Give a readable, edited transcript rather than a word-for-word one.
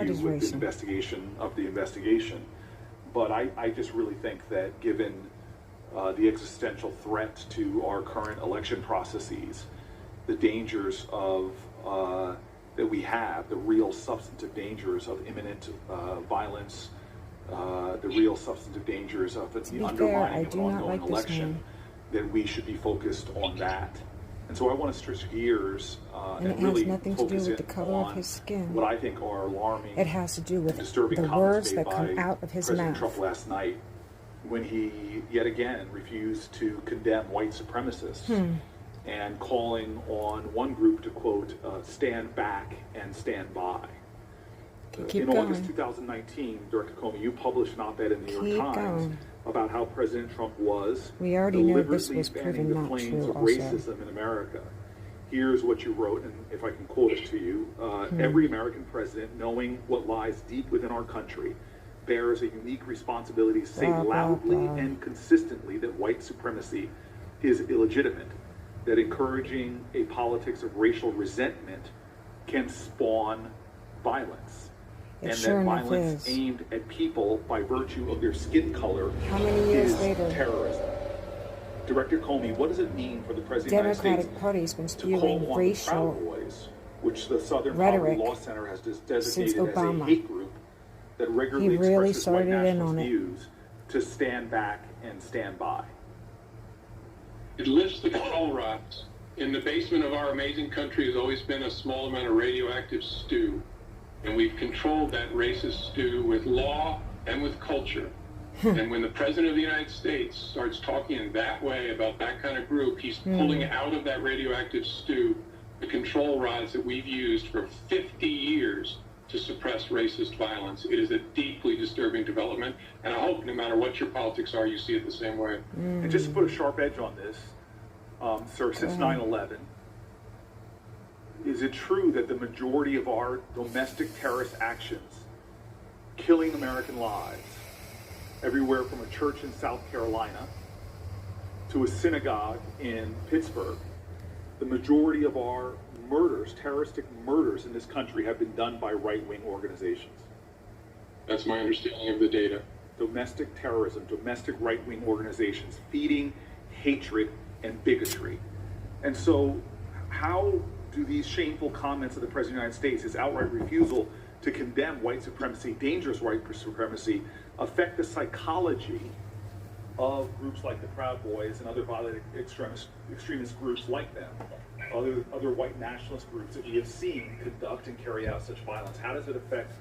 with the investigation of the investigation. But I just really think that given the existential threat to our current election processes, the dangers of that we have, the real substantive dangers of imminent violence, the real substantive dangers of the undermining of an ongoing election, that we should be focused on that. And so I want to switch gears and really focus in on what I think are alarming, it has to do with disturbing the words that come out of his President mouth. Trump last night, when he yet again refused to condemn white supremacists and calling on one group to, quote, stand back and stand by. In August 2019, Director Comey, you published an op-ed in the New York Times about how President Trump was deliberately fanning the flames of racism in America. Here's what you wrote, and if I can quote it to you, every American president, knowing what lies deep within our country, bears a unique responsibility to say loudly and consistently that white supremacy is illegitimate, that encouraging a politics of racial resentment can spawn violence. And that violence aimed at people by virtue of their skin color is terrorism. Director Comey, what does it mean for the President of the United States to call on the Proud Boys, which the Southern Poverty Law Center has designated as a hate group that regularly expresses white nationalist views, to stand back and stand by? It lifts the control rods. In the basement of our amazing country has always been a small amount of radioactive stew. And we've controlled that racist stew with law and with culture. And when the President of the United States starts talking in that way about that kind of group, he's pulling out of that radioactive stew the control rods that we've used for 50 years to suppress racist violence. It is a deeply disturbing development, and I hope no matter what your politics are, you see it the same way. And just to put a sharp edge on this, sir, since 9/11, is it true that the majority of our domestic terrorist actions, killing American lives, everywhere from a church in South Carolina to a synagogue in Pittsburgh, the majority of our murders, terroristic murders in this country, have been done by right-wing organizations? That's my understanding of the data. Domestic terrorism, domestic right-wing organizations feeding hatred and bigotry. And so how do these shameful comments of the President of the United States, his outright refusal to condemn white supremacy, dangerous white supremacy, affect the psychology of groups like the Proud Boys and other violent extremist groups like them, other white nationalist groups that we have seen conduct and carry out such violence? How does it affect